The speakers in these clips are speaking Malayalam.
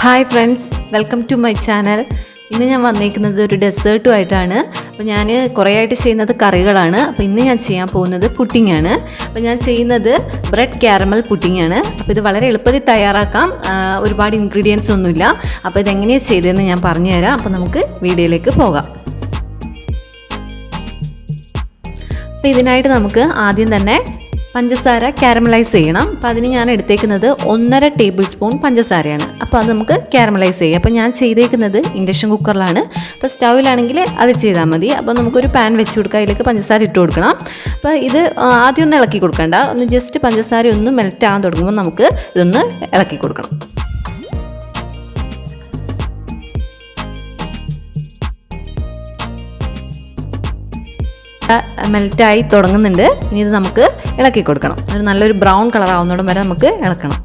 Hi friends, welcome to my channel. ഇന്ന് ഞാൻ വന്നിരിക്കുന്നത് ഒരു ഡെസേർട്ടുമായിട്ടാണ്. അപ്പോൾ ഞാൻ കുറേ ആയിട്ട് ചെയ്യുന്നത് കറികളാണ്. അപ്പോൾ ഇന്ന് ഞാൻ ചെയ്യാൻ പോകുന്നത് പുഡിംഗ് ആണ്. അപ്പോൾ ഞാൻ ചെയ്യുന്നത് ബ്രെഡ് കാരമൽ പുഡിംഗ് ആണ്. അപ്പോൾ ഇത് വളരെ എളുപ്പത്തിൽ തയ്യാറാക്കാം, ഒരുപാട് ഇൻഗ്രീഡിയൻസ് ഒന്നുമില്ല. അപ്പോൾ ഇതെങ്ങനെയാണ് ചെയ്തതെന്ന് ഞാൻ പറഞ്ഞുതരാം. അപ്പോൾ നമുക്ക് വീഡിയോയിലേക്ക് പോകാം. അപ്പോൾ ഇതിനായിട്ട് നമുക്ക് ആദ്യം തന്നെ പഞ്ചസാര കാരമലൈസ് ചെയ്യണം. അപ്പോൾ അതിന് ഞാൻ എടുത്തേക്കുന്നത് 1.5 ടേബിൾ സ്പൂൺ പഞ്ചസാരയാണ്. അപ്പോൾ അത് നമുക്ക് കാരമലൈസ് ചെയ്യാം. അപ്പോൾ ഞാൻ ചെയ്തേക്കുന്നത് ഇൻഡക്ഷൻ കുക്കറിലാണ്. അപ്പോൾ സ്റ്റൗവിലാണെങ്കിൽ അത് ചെയ്താൽ മതി. അപ്പോൾ നമുക്കൊരു പാൻ വെച്ച് കൊടുക്കുക, അതിലേക്ക് പഞ്ചസാര ഇട്ട് കൊടുക്കണം. അപ്പോൾ ഇത് ആദ്യം ഒന്ന് ഇളക്കി കൊടുക്കണ്ട, ഒന്ന് ജസ്റ്റ് പഞ്ചസാര ഒന്ന് മെൽറ്റ് ആകാൻ തുടങ്ങുമ്പോൾ നമുക്ക് ഇതൊന്ന് ഇളക്കി കൊടുക്കണം. മെൽറ്റായി തുടങ്ങുന്നുണ്ട്. ഇനി ഇത് നമുക്ക് ഇളക്കി കൊടുക്കണം. ഒരു നല്ലൊരു ബ്രൗൺ കളർ ആവുന്നോടം വരെ നമുക്ക് ഇളക്കണം.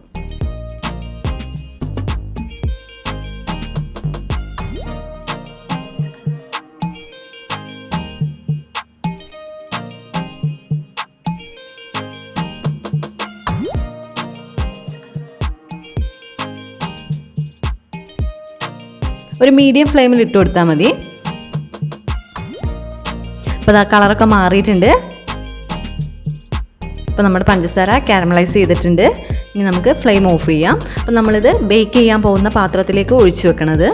ഒരു മീഡിയം ഫ്ലെയിമിൽ ഇട്ട് കൊടുത്താൽ മതി. അപ്പോൾ ആ കളറൊക്കെ മാറിയിട്ടുണ്ട്. അപ്പോൾ നമ്മുടെ പഞ്ചസാര കാരമലൈസ് ചെയ്തിട്ടുണ്ട്. ഇനി നമുക്ക് ഫ്ലെയിം ഓഫ് ചെയ്യാം. അപ്പോൾ നമ്മളിത് ബേക്ക് ചെയ്യാൻ പോകുന്ന പാത്രത്തിലേക്ക് ഒഴിച്ചു വെക്കണത്.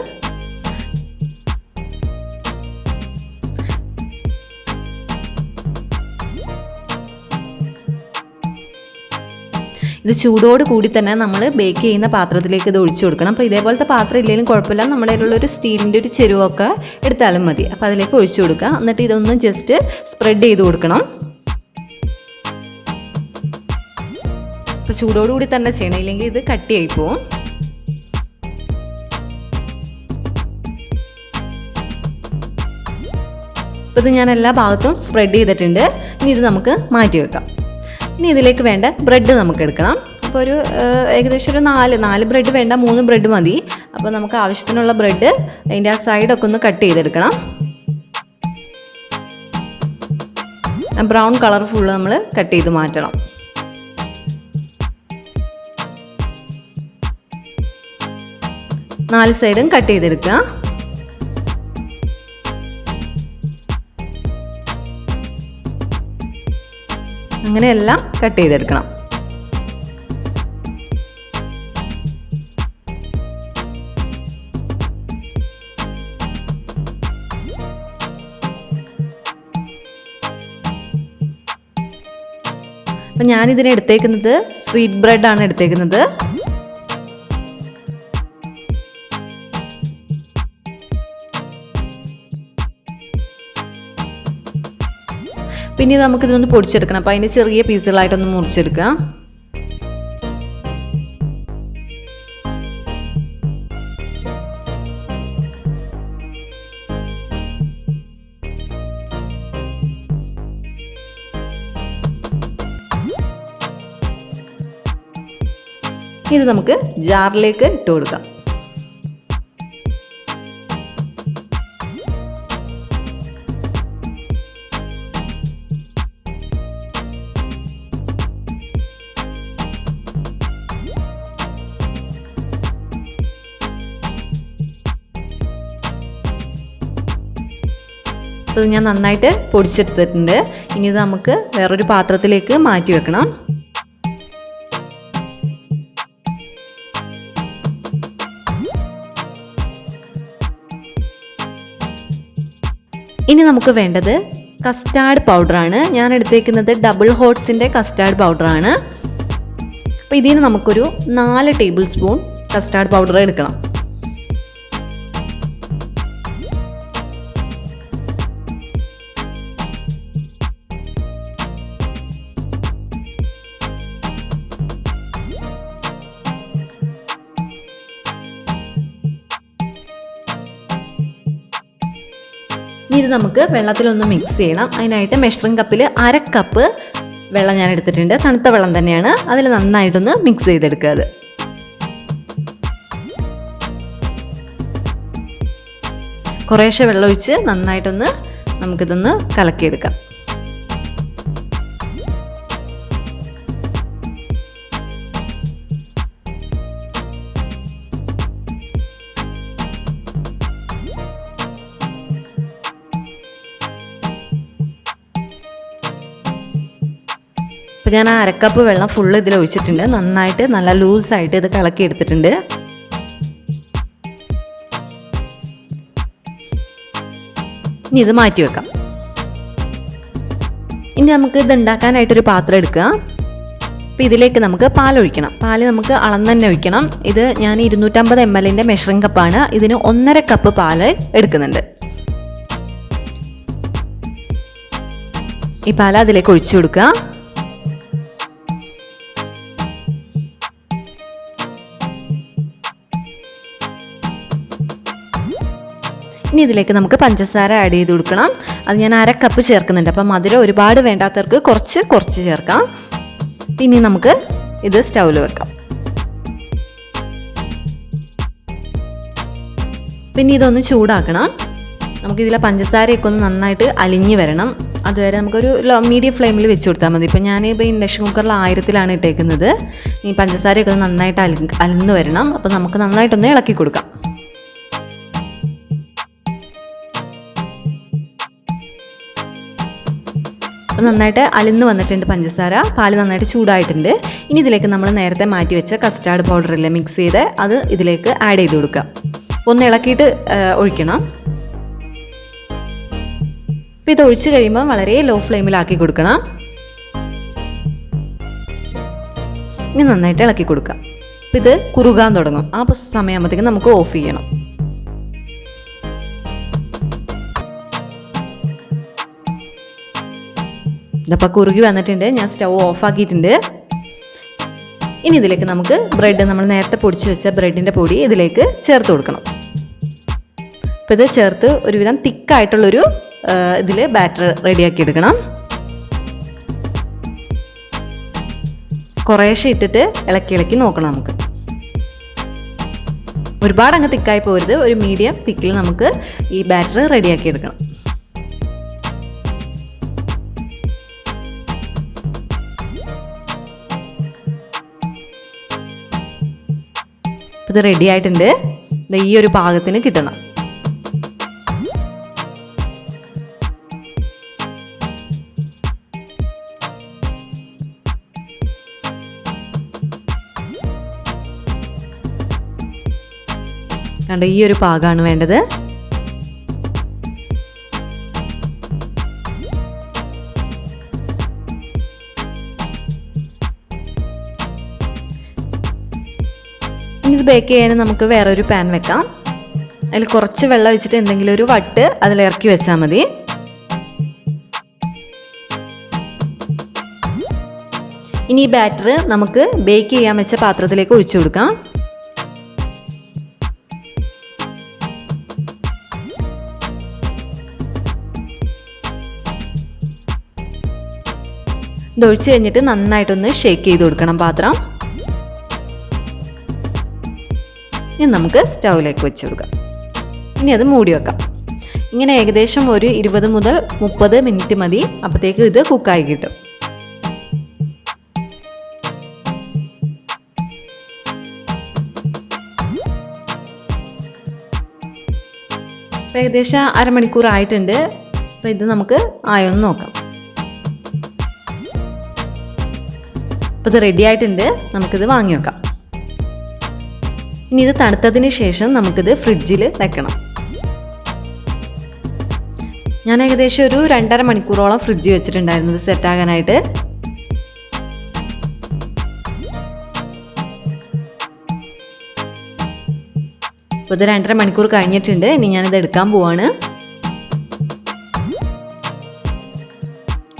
ഇത് ചൂടോട് കൂടി തന്നെ നമ്മൾ ബേക്ക് ചെയ്യുന്ന പാത്രത്തിലേക്ക് ഇത് ഒഴിച്ചു കൊടുക്കണം. അപ്പോൾ ഇതേപോലത്തെ പാത്രം ഇല്ലെങ്കിലും കുഴപ്പമില്ല, നമ്മുടെ കയ്യിലുള്ളൊരു സ്റ്റീലിൻ്റെ ഒരു ചെരുവൊക്കെ എടുത്താലും മതി. അപ്പോൾ അതിലേക്ക് ഒഴിച്ചു കൊടുക്കുക. എന്നിട്ട് ഇതൊന്ന് ജസ്റ്റ് സ്പ്രെഡ് ചെയ്ത് കൊടുക്കണം. അപ്പോൾ ചൂടോടുകൂടി തന്നെ ചെയ്യണം, ഇല്ലെങ്കിൽ ഇത് കട്ടിയായി പോവും. അപ്പോൾ ഇത് ഞാൻ എല്ലാ ഭാഗത്തും സ്പ്രെഡ് ചെയ്തിട്ടുണ്ട്. ഇനി ഇത് നമുക്ക് മാറ്റി വെക്കാം. ഇനി ഇതിലേക്ക് വേണ്ട ബ്രെഡ് നമുക്ക് എടുക്കണം. അപ്പോൾ ഒരു ഏകദേശം ഒരു 4 ബ്രെഡ് വേണ്ട, 3 ബ്രെഡ് മതി. അപ്പോൾ നമുക്ക് ആവശ്യത്തിനുള്ള ബ്രെഡ് അതിൻ്റെ ആ സൈഡൊക്കെ ഒന്ന് കട്ട് ചെയ്തെടുക്കണം. ബ്രൗൺ കളർ ഫുള്ള് നമ്മൾ കട്ട് ചെയ്ത് മാറ്റണം. നാല് സൈഡും കട്ട് ചെയ്തെടുക്കുക. അങ്ങനെയെല്ലാം കട്ട് ചെയ്തെടുക്കണം. അപ്പം ഞാനിതിനെ എടുത്തേക്കുന്നത് സ്ട്രീറ്റ് ബ്രെഡാണ് എടുത്തേക്കുന്നത്. പിന്നെ നമുക്കിതൊന്ന് പൊടിച്ചെടുക്കണം. അപ്പോൾ അതിന് ചെറിയ പീസുകളായിട്ടൊന്ന് മുറിച്ചെടുക്കുക. ഇത് നമുക്ക് ജാറിലേക്ക് ഇട്ട് കൊടുക്കാം. അത് ഞാൻ നന്നായിട്ട് പൊടിച്ചെടുത്തിട്ടുണ്ട്. ഇനി ഇത് നമുക്ക് വേറൊരു പാത്രത്തിലേക്ക് മാറ്റി വെക്കണം. ഇനി നമുക്ക് വേണ്ടത് കസ്റ്റാർഡ് പൗഡറാണ്. ഞാൻ എടുത്തേക്കുന്നത് ഡബിൾ ഹോട്ട്സിൻ്റെ കസ്റ്റാർഡ് പൗഡറാണ്. അപ്പോൾ ഇതിന് നമുക്കൊരു 4 ടേബിൾ സ്പൂൺ കസ്റ്റാർഡ് പൗഡർ എടുക്കണം. ഇനി ഇത് നമുക്ക് വെള്ളത്തിലൊന്ന് മിക്സ് ചെയ്യണം. അതിനായിട്ട് മെഷറിംഗ് കപ്പിൽ 1/2 കപ്പ് വെള്ളം ഞാൻ എടുത്തിട്ടുണ്ട്. തണുത്ത വെള്ളം തന്നെയാണ്. അതിൽ നന്നായിട്ടൊന്ന് മിക്സ് ചെയ്തെടുക്കുക. അത് കുറേശ്ശെ വെള്ളം ഒഴിച്ച് നന്നായിട്ടൊന്ന് നമുക്കിതൊന്ന് കലക്കിയെടുക്കാം. അപ്പോൾ ഞാൻ 1/2 കപ്പ് വെള്ളം ഫുള്ള് ഇതിൽ ഒഴിച്ചിട്ടുണ്ട്. നന്നായിട്ട് നല്ല ലൂസായിട്ട് ഇത് കലക്കി എടുത്തിട്ടുണ്ട്. ഇനി ഇത് മാറ്റി വെക്കാം. ഇനി നമുക്ക് ഇത് ഉണ്ടാക്കാനായിട്ടൊരു പാത്രം എടുക്കുക. അപ്പോൾ ഇതിലേക്ക് നമുക്ക് പാലൊഴിക്കണം. പാല് നമുക്ക് അളന്ന് തന്നെ ഒഴിക്കണം. ഇത് ഞാൻ 250 ml മെഷറിംഗ് കപ്പാണ്. ഇതിന് 1.5 കപ്പ് പാല് എടുക്കുന്നുണ്ട്. ഈ പാല് അതിലേക്ക് ഒഴിച്ചു കൊടുക്കുക. ഇനി ഇതിലേക്ക് നമുക്ക് പഞ്ചസാര ആഡ് ചെയ്ത് കൊടുക്കണം. അത് ഞാൻ 1/2 കപ്പ് ചേർക്കുന്നുണ്ട്. അപ്പം മധുരം ഒരുപാട് വേണ്ടാത്തവർക്ക് കുറച്ച് ചേർക്കാം. ഇനി നമുക്ക് ഇത് സ്റ്റൗവിൽ വെക്കാം. പിന്നെ ഇതൊന്ന് ചൂടാക്കണം. നമുക്കിതിലെ പഞ്ചസാരയൊക്കെ ഒന്ന് നന്നായിട്ട് അലിഞ്ഞ് വരണം. അതുവരെ നമുക്കൊരു മീഡിയം ഫ്ലെയിമിൽ വെച്ച് കൊടുത്താൽ മതി. ഇപ്പം ഞാനിപ്പോൾ ഇൻഡക്ഷൻ കുക്കറിൽ 1000-ലാണ് ഇട്ടേക്കുന്നത്. ഈ പഞ്ചസാരയൊക്കെ ഒന്ന് നന്നായിട്ട് അലിഞ്ഞ് വരണം. അപ്പോൾ നമുക്ക് നന്നായിട്ടൊന്ന് ഇളക്കി കൊടുക്കാം. നന്നായിട്ട് അലിന്ന് വന്നിട്ടുണ്ട് പഞ്ചസാര. പാല് നന്നായിട്ട് ചൂടായിട്ടുണ്ട്. ഇനി ഇതിലേക്ക് നമ്മൾ നേരത്തെ മാറ്റി വെച്ച കസ്റ്റാർഡ് പൗഡറില്ലേ മിക്സ് ചെയ്ത് അത് ഇതിലേക്ക് ആഡ് ചെയ്ത് കൊടുക്കുക. ഒന്ന് ഇളക്കിയിട്ട് ഒഴിക്കണം. അപ്പോൾ ഇത് ഒഴിച്ച് കഴിയുമ്പോൾ വളരെ ലോ ഫ്ലെയിമിലാക്കി കൊടുക്കണം. ഇനി നന്നായിട്ട് ഇളക്കി കൊടുക്കുക. അപ്പോൾ ഇത് കുറുകാൻ തുടങ്ങും. ആ സമയമാകുമ്പോഴത്തേക്കും നമുക്ക് ഓഫ് ചെയ്യണം. ഇതപ്പോൾ കുറുകി വന്നിട്ടുണ്ട്. ഞാൻ സ്റ്റൗ ഓഫ് ആക്കിയിട്ടുണ്ട്. ഇനി ഇതിലേക്ക് നമുക്ക് ബ്രെഡ്, നമ്മൾ നേരത്തെ പൊടിച്ച് വെച്ച ബ്രെഡിൻ്റെ പൊടി ഇതിലേക്ക് ചേർത്ത് കൊടുക്കണം. അപ്പോൾ ഇത് ചേർത്ത് ഒരുവിധം തിക്കായിട്ടുള്ളൊരു ഇതിൽ ബാറ്റർ റെഡിയാക്കി എടുക്കണം. കുറേശ്ശെ ഇട്ടിട്ട് ഇളക്കി നോക്കണം. നമുക്ക് ഒരുപാട് അങ്ങ് തിക്കായി പോരുത്. ഒരു മീഡിയം തിക്കിൽ നമുക്ക് ഈ ബാറ്റർ റെഡിയാക്കി എടുക്കണം. ഇത് റെഡി ആയിട്ടുണ്ട്. ഈ ഒരു പാകത്തിന് കിട്ടണം. കണ്ടോ, ഈ ഒരു പാകമാണ് വേണ്ടത്. ഇത് ബേക്ക് ചെയ്യാൻ നമുക്ക് വേറൊരു പാൻ വെക്കാം. അതിൽ കുറച്ച് വെള്ളം ഒഴിച്ചിട്ട് എന്തെങ്കിലും ഒരു വട്ട് അതിൽ ഇറക്കി വെച്ചാൽ മതി. ഇനി ഈ ബാറ്റർ നമുക്ക് ബേക്ക് ചെയ്യാൻ വെച്ച പാത്രത്തിലേക്ക് ഒഴിച്ചു കൊടുക്കാം. ഇത് ഒഴിച്ച് കഴിഞ്ഞിട്ട് നന്നായിട്ടൊന്ന് ഷേക്ക് ചെയ്ത് കൊടുക്കണം പാത്രം. ഇനി നമുക്ക് സ്റ്റൗവിലേക്ക് വെച്ച് കൊടുക്കാം. ഇനി അത് മൂടി വെക്കാം. ഇങ്ങനെ ഏകദേശം ഒരു 20 മുതൽ 30 മിനിറ്റ് മതി. അപ്പോഴത്തേക്ക് ഇത് കുക്കായി കിട്ടും. ഏകദേശം അരമണിക്കൂർ ആയിട്ടുണ്ട്. അപ്പോൾ ഇത് നമുക്ക് ആയൊന്ന് നോക്കാം. അപ്പോൾ ഇത് റെഡി ആയിട്ടുണ്ട്. നമുക്കിത് വാങ്ങി വെക്കാം. ഇനി ഇത് തണുത്തതിന് ശേഷം നമുക്കിത് ഫ്രിഡ്ജിൽ വെക്കണം. ഞാൻ ഏകദേശം ഒരു 2.5 മണിക്കൂറോളം ഫ്രിഡ്ജിൽ വെച്ചിട്ടുണ്ടായിരുന്നു ഇത് സെറ്റാകാനായിട്ട്. അപ്പോൾ ഇത് 2.5 മണിക്കൂർ കഴിഞ്ഞിട്ടുണ്ട്. ഇനി ഞാനിത് എടുക്കാൻ പോവാണ്.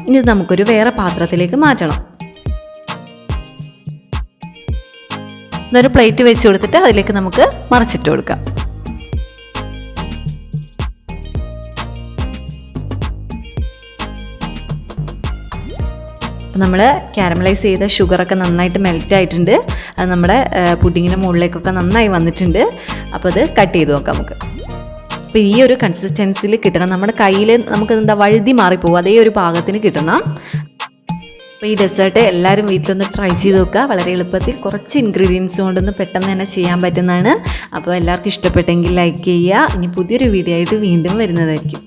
ഇനി ഇത് നമുക്കൊരു വേറെ പാത്രത്തിലേക്ക് മാറ്റണം. ഇതൊരു പ്ലേറ്റ് വെച്ച് കൊടുത്തിട്ട് അതിലേക്ക് നമുക്ക് മറിച്ചിട്ട് കൊടുക്കാം. അപ്പോൾ നമ്മൾ കാരമലൈസ് ചെയ്ത ഷുഗറൊക്കെ നന്നായിട്ട് മെൽറ്റ് ആയിട്ടുണ്ട്. അത് നമ്മുടെ പുഡിങ്ങിൻ്റെ മുകളിലേക്കൊക്കെ നന്നായി വന്നിട്ടുണ്ട്. അപ്പോൾ അത് കട്ട് ചെയ്ത് നോക്കാം നമുക്ക്. അപ്പോൾ ഈ ഒരു കൺസിസ്റ്റൻസിയിൽ കിട്ടണം. നമ്മുടെ കയ്യിൽ നമുക്ക് എന്താ വഴുതി മാറിപ്പോകും. അതേ ഒരു പാകത്തിന് കിട്ടണം. അപ്പോൾ ഈ ഡെസേർട്ട് എല്ലാവരും വീട്ടിലൊന്ന് ട്രൈ ചെയ്ത് നോക്കുക. വളരെ എളുപ്പത്തിൽ കുറച്ച് ഇൻഗ്രീഡിയൻസ് കൊണ്ടൊന്ന് പെട്ടെന്ന് തന്നെ ചെയ്യാൻ പറ്റുന്നതാണ്. അപ്പോൾ എല്ലാവർക്കും ഇഷ്ടപ്പെട്ടെങ്കിൽ ലൈക്ക് ചെയ്യുക. ഇനി പുതിയൊരു വീഡിയോ ആയിട്ട് വീണ്ടും വരുന്നതായിരിക്കും.